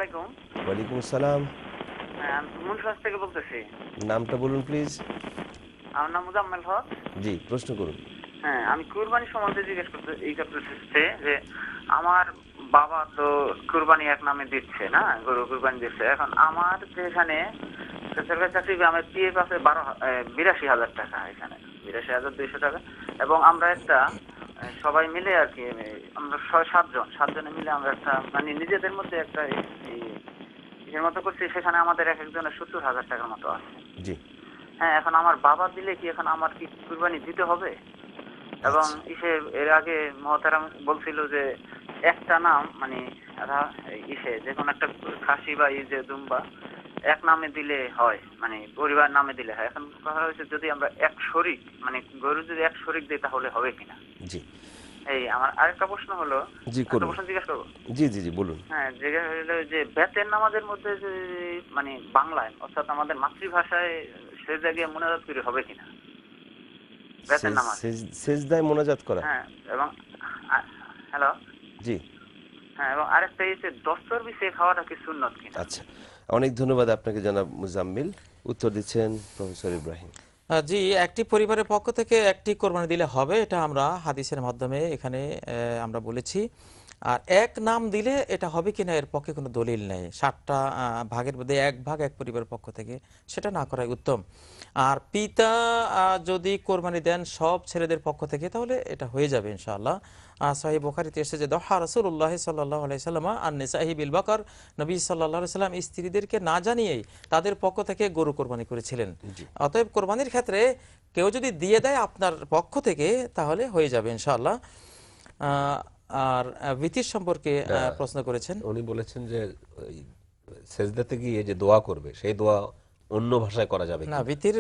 আলাইকুম। ওয়ালাইকুম আসসালাম। হ্যাঁ, আমি মুন্সিগঞ্জ থেকে বলতেছি। নামটা বলুন প্লিজ। আমার নাম মুজাম্মেল হক। জি, প্রশ্ন করুন। হ্যাঁ, আমি কুরবানি সম্বন্ধে জিজ্ঞেস করতে চাচ্ছি যে আমার বাবা তো কুরবানি এক নামে দিচ্ছে না, গরু কুরবানি দিচ্ছে। এখন আমার যেখানে সরকারি চাকরি, আমার পিএফ আছে 82,000 টাকা, এখানে 82,200 টাকা। এবং আমরা একটা সবাই মিলে আর কি, আমরা 6-7 জনে মিলে আমরা একটা মানে নিজেদের মধ্যে একটা এর মতো করছি, সেখানে আমাদের এক একজনের 70,000 টাকার মতো আছে। জি, হ্যাঁ, এখন আমার বাবা দিলে কি এখন আমার কি কুরবানি দিতে হবে? এবং আচ্ছা। এর আগে মহতারাম বলছিল যে একটা নাম মানে যে কোনো একটা খাসি বা যে দুম্বা এক নামে দিলে হয়, মানে পরিবার নামে দিলে হয়। এখন কথা হচ্ছে যদি আমরা এক শরিক মানে গরু যদি এক শরিক দিই তাহলে হবে কিনা। জি, এই আমার আরেকটা প্রশ্ন হলো, জি একটা করুন। প্রশ্ন জিজ্ঞেস করবো। জি, জি, জি বলুন। হ্যাঁ, জিজ্ঞেস হলো যে বেতের নামাজের মধ্যে যে মানে বাংলায় অর্থাৎ আমাদের মাতৃভাষায় সেজদা গিয়ে মোনাজাত করে হবে কিনা বেতের নামাজে? সেজদায় মোনাজাত করা। হ্যাঁ, এবং হ্যালো। জি, হ্যাঁ, এবং আরেকটা দস্তর বিছিয়ে খাওয়াটা কি সুন্নত কিনা? আচ্ছা। অনেক ধন্যবাদ আপনাকে জনাব মুজাম্মিল। উত্তর দিচ্ছেন প্রফেসর ইব্রাহিম। জি, একটি পরিবারের পক্ষ থেকে একটি কোরবানি দিলে হবে, এটা আমরা হাদিসের মাধ্যমে এখানে আমরা বলেছি। আর এক নাম দিলে এটা হবে কিনা এর পক্ষে কোনো দলিল নেই। 7টা ভাগের মধ্যে এক ভাগ এক পরিবারের পক্ষ থেকে, সেটা না করাই উত্তম। আর পিতা যদি কোরবানি দেন সব ছেলেদের পক্ষ থেকে, তাহলে এটা হয়ে যাবে ইনশাআল্লাহ। সহিহ বুখারীতে এসেছে যে দহা রাসূলুল্লাহ সাল্লাল্লাহু আলাইহি সাল্লাম আন নিসাহি বিল বাকার, নবী সাল্লাল্লাহু আলাইহি সাল্লাম স্ত্রীদেরকে না জানিয়েই তাদের পক্ষ থেকে গরু কোরবানি করেছিলেন। জি, অতএব কোরবানির ক্ষেত্রে কেউ যদি দিয়ে দেয় আপনার পক্ষ থেকে, তাহলে হয়ে যাবে ইনশাআল্লাহ। আহ, আর ভীতির সম্পর্কে প্রশ্ন করেছেন। উনি বলেছেন যে ওই সেজদাতে গিয়ে যে দোয়া করবে সেই দোয়া অন্য ভাষায় করা যাবে না, কিনা। ভীতির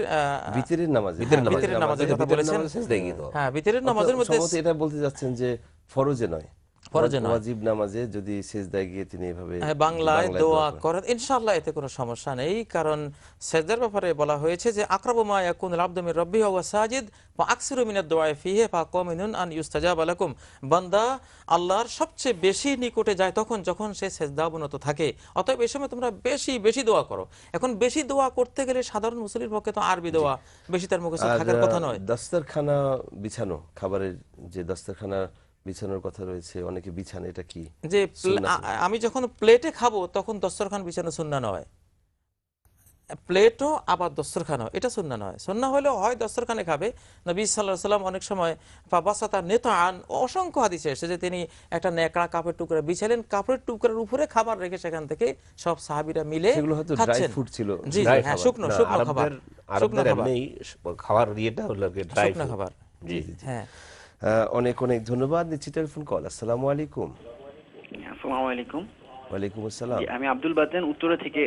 ভিতরের নামাজে। ভিতরের নামাজে, ভিতরের নামাজের কথা ভিতরের বলেছেন। নামাজে সেজদায় গিয়ে দোয়া। হ্যাঁ, ভিতরের নামাজের মধ্যে সম্ভবত এটা বলতে যাচ্ছেন যে ফরজে নয়, ফরজে নয়। ওয়াজিব নামাজে যদি সেজদায় গিয়ে তিনি এভাবে বাংলায় দোয়া করেন। করেন, ইনশাআল্লাহ এতে কোনো সমস্যা নেই। কারণ সেজদার ব্যাপারে বলা হয়েছে যে আকরাবু মা ইয়াকুনুল আবদু মির রাব্বিহি ওয়া সাজিদ ওয়া আকসিরু মিনাদ দুআ ফিহি ফাকামিনুন আন ইউস্তাজাবা লাকুম। বান্দা আল্লাহর সবচেয়ে বেশি নিকটে যায় তখন যখন সে সেজদা অবনত থাকে। অতএব এই সময় তোমরা বেশি বেশি দোয়া করো। এখন বেশি দোয়া করতে গেলে সাধারণ মুসলিমের পক্ষে তো আরবি দোয়া বেশি তার মুখস্থ আর থাকার কথা নয়। দস্তরখানা বিছানো, খাবারের যে দস্তরখানা বিছানোর কথা রয়েছে, অনেকে বিছান, এটা কি যে সুন্নাত নাকি? আমি যখন প্লেটে খাবো তখন দস্তরখান বিছানো সুন্নাহ নয়। প্লেটও আবার দস্তরখানাও, এটা সুন্নাহ নয়। সুন্নাহ হলেও হয় দস্তরখানে খাবে। নবী সাল্লাল্লাহু আলাইহি সাল্লাম অনেক সময় বাসাতা নেতান, অসংখ্য হাদিসে এসেছে যে তিনি একটা নেকড়া কাপড়ের টুকরা বিছালেন, কাপড়ের টুকরার উপরে খাবার রেখে সেখান থেকে সব সাহাবীরা মিলে সেগুলো হয়তো ড্রাই খাচ্ছেন। ফুড ছিল। জি জি, ড্রাই হ্যাঁ, খাবার। শুকনো না, শুকনো খাবার, শুকনো আরবদের খাবার, এমনি খাবার ইয়েটা হলো ড্রাই শুকনো খাবার। জি, হ্যাঁ, অনেক অনেক ধন্যবাদ। নিচ্ছি টেলিফোন কল। আসসালামু আলাইকুম। আসসালামু আলাইকুম। ওয়ালাইকুম জি, আসসালাম। আমি আব্দুল বাদেন উত্তরা থেকে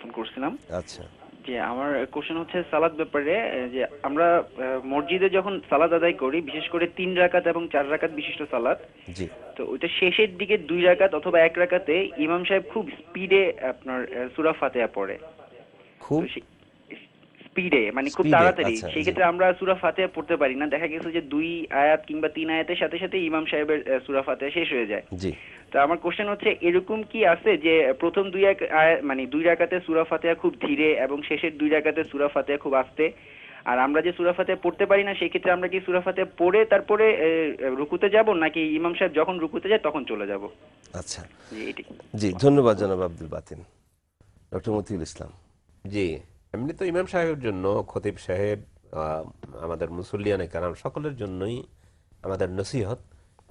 ফোন করছিলাম। আচ্ছা, যে আমার কোশ্চেন হচ্ছে সালাদ ব্যাপারে। যে আমরা মসজিদে যখন সালাদ আদায় করি, বিশেষ করে 3 রাকাত এবং 4 রাকাত বিশিষ্ট সালাদ, জি, তো ওইটা শেষের দিকে 2 রাকাত অথবা 1 রাকাতে ইমাম সাহেব খুব স্পিডে আপনার সূরা ফাতিহা পড়ে। খুব তো স্পিডে মানে খুব স্পিডে। তাড়াতাড়ি, আচ্ছা, সেই জি, ক্ষেত্রে আমরা সূরা ফাতিহা পড়তে পারি না। দেখা গেছে যে 2 আয়াত কিংবা 3 আয়াতের সাথে সাথে ইমাম সাহেবের সূরা ফাতিহা শেষ হয়ে যায়। জি। তো আমার কোশ্চেন হচ্ছে এরকম কি আছে যে প্রথম মানে 2 রাকাতে সূরা ফাতিহা খুব ধীরে এবং শেষের 2 রাকাতে সূরা ফাতিহা খুব আস্তে? আর আমরা যে সূরা ফাতিহা পড়তে পারি না, সেই ক্ষেত্রে আমরা কি সূরা ফাতিহা পড়ে তারপরে রুকুতে যাব, নাকি ইমাম সাহেব যখন রুকুতে যায় তখন চলে যাব? আচ্ছা, জি, এটি। জি, ধন্যবাদ জনাব আব্দুল বাতিন। ডক্টর মতিউল ইসলাম। জি। এমনি তো ইমাম সাহেবের জন্য, খতিব সাহেব, আমাদের মুসল্লিয়ানে কেরাম সকলের জন্যই আমাদের নসিহত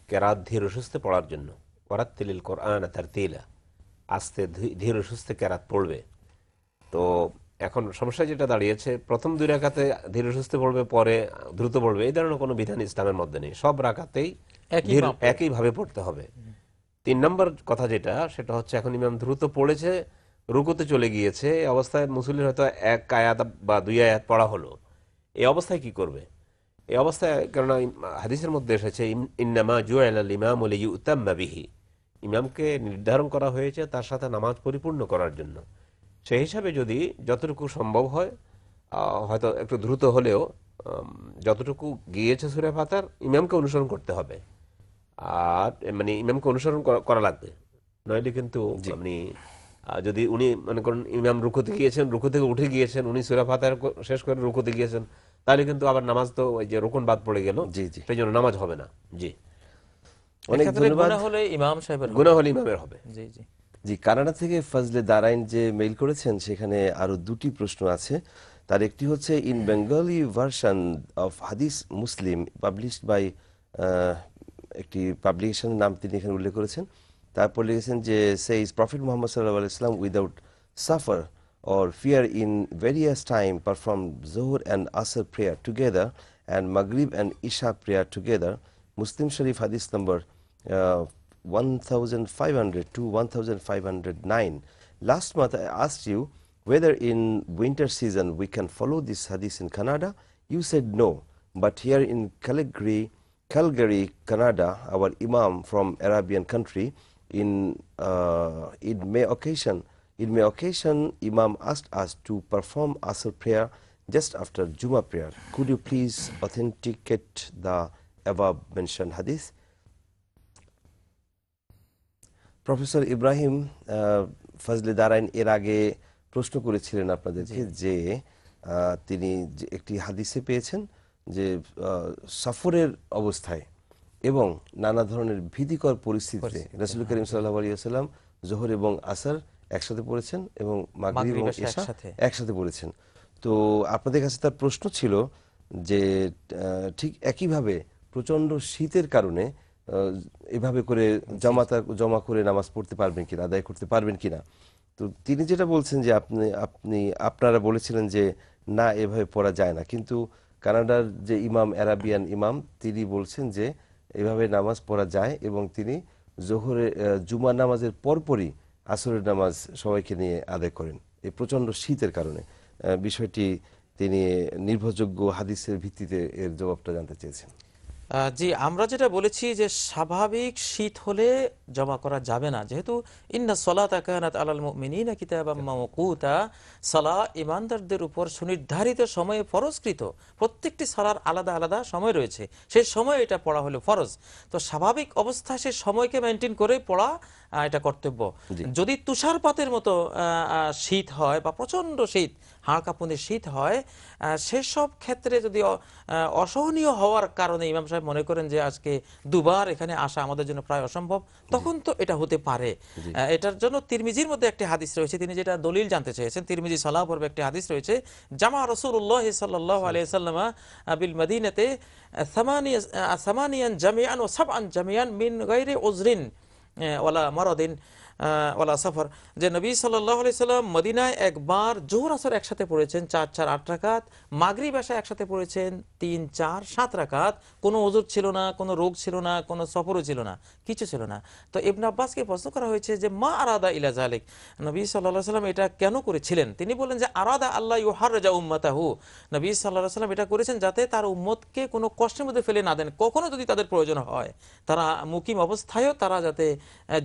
কেরাত ধীর সুস্থে পড়ার জন্য। ওয়ারাত্তিলিল কোরআন তারতিলা, আস্তে ধীর সুস্থে কেরাত পড়বে। তো এখন সমস্যা যেটা দাঁড়িয়েছে, প্রথম 2 রাকাতে ধীর সুস্থে পড়বে, পরে দ্রুত পড়বে, এই ধরনের কোনো বিধান ইসলামের মধ্যে নেই। সব রাকাতেই একই মাপে। একইভাবে পড়তে হবে। 3 নম্বর কথা যেটা, সেটা হচ্ছে এখন ইমাম দ্রুত পড়েছে, রুকুতে চলে গিয়েছে, এই অবস্থায় মুসল্লির হয়তো 1 আয়াত বা 2 আয়াত পড়া হলো। এই অবস্থায় কি করবে? এই অবস্থায়, কেননা হাদিসের মধ্যে এসেছে ইন্নামা জুইলাল ইমামু লিইউতাম্মা বিহি, ইমামকে নির্ধারণ করা হয়েছে তার সাথে নামাজ পরিপূর্ণ করার জন্য। সেই হিসাবে যদি যতটুকু সম্ভব হয়, হয়তো একটু দ্রুত হলেও যতটুকু গিয়েছে সূরা ফাতিহার ইমামকে অনুসরণ করতে হবে। আর মানে ইমামকে অনুসরণ করা লাগবে, নইলে কিন্তু জি। আপনি যদি উনি মনে করেন ইমাম রুকুতে গিয়েছেন, রুকু থেকে উঠে গিয়েছেন, উনি সূরা ফাতিহা শেষ করে রুকুতে গিয়েছেন, তাহলে কিন্তু আবার নামাজ তো ওই যে রুকুন বাদ পড়ে গেল, জি, জি। সেই জন্য নামাজ হবে না। জি, অনেক এক্ষেত্রে ধন্যবাদ। গুনাহ হলে ইমাম সাহেবের হবে। গুনাহ হলে ইমামের হবে। জি জি। জি, কানাডা থেকে ফজলে দারাইন যে মেইল করেছেন সেখানে আরো দুটি প্রশ্ন আছে। তার একটি হচ্ছে ইন বেঙ্গলি ভার্সন অফ হাদিস মুসলিম পাবলিশড বাই, একটি পাবলিকেশনের নাম তিনি এখানে উল্লেখ করেছেন। তারপর লিখেছেন যে সেইজ প্রফেট মুহাম্মদ সাল্লাল্লাহু আলাইহি ওয়াসাল্লাম without suffer or fear in various time perform Zuhr and Asr prayer together and Maghrib and Isha prayer together. Muslim Sharif hadith number 1500 to 1509. Last month I asked you whether in winter season we can follow this hadith in Canada. You said no, but here in Calgary, Canada, our Imam from Arabian country, in May occasion, Imam asked us to perform Asr prayer just after Juma prayer. Could you please authenticate the above mentioned hadith? Professor Ibrahim Fazle Darain এর আগে প্রশ্ন করেছিলেন আপনাদেরকে যে তিনি যে একটি হাদিসে পেয়েছেন যে সফরের অবস্থায় এবং নানা ধরনের ভীতিকর পরিস্থিতিতে রাসূল করিম সাল্লাল্লাহু আলাইহি ওয়াসাল্লাম যোহর এবং আসর একসাথে পড়েছেন এবং মাগরিব এবং ইশা একসাথে পড়েছেন। তো আপনাদের কাছে তার প্রশ্ন ছিল যে ঠিক একইভাবে প্রচন্ড শীতের কারণে এভাবে করে জমা করে নামাজ পড়তে পারবেন কিনা, আদায় করতে পারবেন কিনা। তো তিনি যেটা বলছেন যে আপনারা বলেছিলেন যে না, এভাবে পড়া যায় না, কিন্তু কানাডার যে ইমাম, আরাবিয়ান ইমাম, তিনি বলছেন যে এভাবে নামাজ পড়া যায় এবং তিনি জুমার নামাজের পরপরই আসরের নামাজ সবাইকে নিয়ে আদায় করেন এই প্রচন্ড শীতের কারণে। বিষয়টি তিনি নির্ভরযোগ্য হাদিসের ভিত্তিতে এর জবাবটা জানতে চেয়েছেন। জি, আমরা যেটা বলেছি যে স্বাভাবিক শীত হলে জমা করা যাবে না, যেহেতু ইন্না সলাতা কানাত আলাল মুমিনিনা কিতাবাম মাওকুতা, সালাহ ইমানদারদের উপর সুনির্ধারিত সময়ে ফরজকৃত। প্রত্যেকটি সালার আলাদা আলাদা সময় রয়েছে, সেই সময় এটা পড়া হলো ফরজ। তো স্বাভাবিক অবস্থায় সেই সময়কে মেনটেন করে পড়া এটা কর্তব্য। যদি তুষারপাতের মতো শীত হয় বা প্রচন্ড শীত, হাড় কাঁপুনি শীত হয়, সেসব ক্ষেত্রে যদি অসহনীয় হওয়ার কারণে ইমাম সাহেব মনে করেন যে আজকে দুবার এখানে আসা আমাদের জন্য প্রায় অসম্ভব, তখন তো এটা হতে পারে। এটার জন্য তিরমিজির মধ্যে একটি হাদিস রয়েছে, তিনি যেটা দলিল জানতে চেয়েছেন, তিরমিজি সালাহ পর্বে একটি হাদিস রয়েছে, জামা রাসূলুল্লাহ সাল্লাল্লাহু আলাইহি ওয়াসাল্লাম বিল মদিনাতে সামানিয়ান জামিআন ওয়া সাবআন জামিআন মিন গায়রি উযরিন ওয়ালা মারাদিন ওয়ালা সফর, যে নবী সাল্লাল্লাহু আলাইহি সাল্লাম মদিনায় একবার জোহর আসর একসাথে পড়েছেন 4-4 8 রাকাত, মাগরিব এশা একসাথে পড়েছেন 3-4 7 রাকাত। কোনো ওযর ছিল না, কোনো রোগ ছিল না, কোনো সফরও ছিল না, কিছু ছিল না। তো ইবনে আব্বাসকে প্রশ্ন করা হয়েছে যে মা আরাদা ইলা যালিক, নবী সাল্লাল্লাহু আলাইহি সাল্লাম এটা কেন করেছিলেন? তিনি বলেন যে আরাদা আল্লাহ ইউহারজা উম্মাতাহু, নবী সাল্লাল্লাহু আলাইহি সাল্লাম এটা করেছেন যাতে তার উম্মতকে কোনো কষ্টের মধ্যে ফেলে না দেন। কখনো যদি তাদের প্রয়োজন হয়, তারা মুকিম অবস্থায়ও তারা যাতে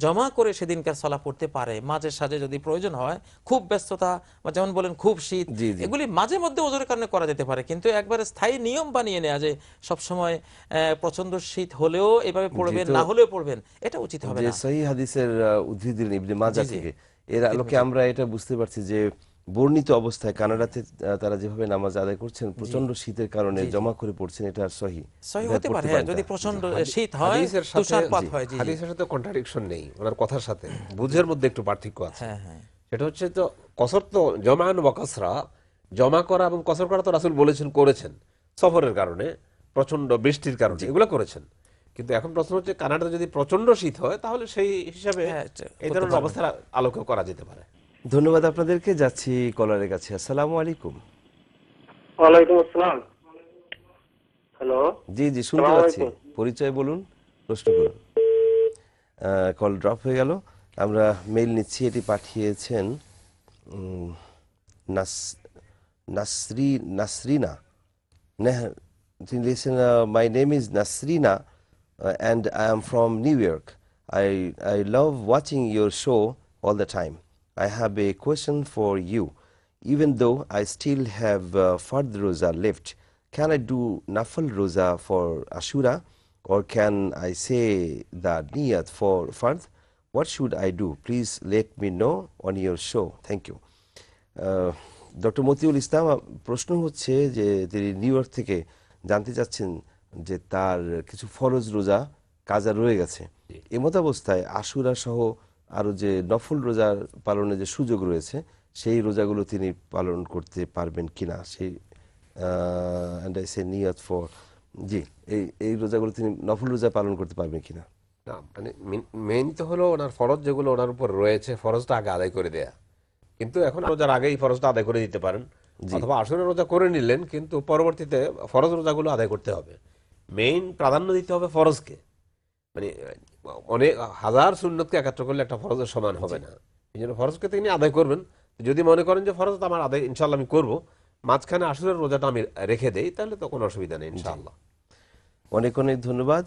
জমা করে সেদিনকার সালাহ পড়তে পারে। মাঝে সাঝে যদি প্রয়োজন হয়, খুব ব্যস্ততা বা যেমন বলেন খুব শীত, এগুলি মাঝে মধ্যে ওজোরের কারণে করা যেতে পারে, কিন্তু একবারে স্থায়ী নিয়ম বানিয়ে নেওয়া যে সবসময় প্রচন্ড শীত হলেও এভাবে পড়বেন, না হলেও পড়বেন, এটা উচিত হবে না। সহিহ হাদিসের উদ্ধৃতি দিলেন ইবনে মাজাহ থেকে, এর আলোকে আমরা এটা বুঝতে পারছি যে বর্ণিত অবস্থায় কানাডাতে তারা যেভাবে নামাজ আদায় করছেন প্রচন্ড শীতের কারণে জমা করে পড়ছেন, এটা সহিহ হতে পারে। হ্যাঁ, যদি প্রচন্ড শীত হয়, তুষারপাত হয়, জি, হাদিসের সাথে কন্ট্রাডিকশন নেই, ওনার কথার সাথে বুঝের মধ্যে একটু পার্থক্য আছে। হ্যাঁ হ্যাঁ, সেটা হচ্ছে তো কসর, তো জমাআন ওয়া কাসরা, জমা করা এবং কসর করা তো রাসূল বলেছেন, করেছেন সফরের কারণে, প্রচন্ড বৃষ্টির কারণে এগুলো করেছেন। কিন্তু এখন প্রশ্ন হচ্ছে কানাডাতে যদি প্রচন্ড শীত হয় তাহলে সেই হিসাবে এই ধরনের অবস্থার আলোকে করা যেতে পারে। ধন্যবাদ আপনাদেরকে। যাচ্ছি কলারের কাছে। আসসালামু আলাইকুম। ওয়ালাইকুম আসসালাম। হ্যালো, জি জি, শুনতে পাচ্ছি। পরিচয় বলুন, প্রশ্ন করুন। কল ড্রপ হয়ে গেল। আমরা মেইল নিচ্ছি, এটি পাঠিয়েছেন নাসরিনা। তিনি লিখেছেন, my name is Nasrina and I am from New York. I love watching your show all the time. I have a question for you. Even though I still have Fard Roza left, can I do Nafal Roza for Ashura, or can I say the Niyat for Fard? what should I do? Please let me know on your show. Thank you. Doctor Motiul Islam, প্রশ্ন হচ্ছে যে তিনি new York থেকে জানতে চাচ্ছেন যে তার কিছু ফরজ রোজা কাজা রয়ে গেছে, এমত অবস্থায় আশুরা সহ আরো যে নফল রোজা পালনের যে সুযোগ রয়েছে সেই রোজাগুলো তিনি পালন করতে পারবেন কিনা, সেই and I say নিয়ত ফর, জি, এই রোজাগুলো তিনি নফল রোজা পালন করতে পারবেন কিনা। না, মানে মেইন তো হলো ওনার ফরজ যেগুলো ওনার উপর রয়েছে ফরজটা আগে আদায় করে দেয়া। কিন্তু এখন রোজার আগে এই ফরজটা আদায় করে দিতে পারেন, অথবা আশুরা রোজা করে নিলেন কিন্তু পরবর্তীতে ফরজ রোজাগুলো আদায় করতে হবে। মেইন প্রাধান্য দিতে হবে ফরজকে, মানে অনেক হাজার সুন্নতকে একাত্র করলে একটা ফরজের সমান হবে না। এই জন্য ফরজকে তিনি আদায় করবেন। যদি মনে করেন যে ফরজ আমার আদায় ইনশাল্লাহ আমি করবো, মাঝখানে আশুরার রোজাটা আমি রেখে দেই, তাহলে তো কোনো অসুবিধা নেই ইনশাআল্লাহ। অনেক অনেক ধন্যবাদ।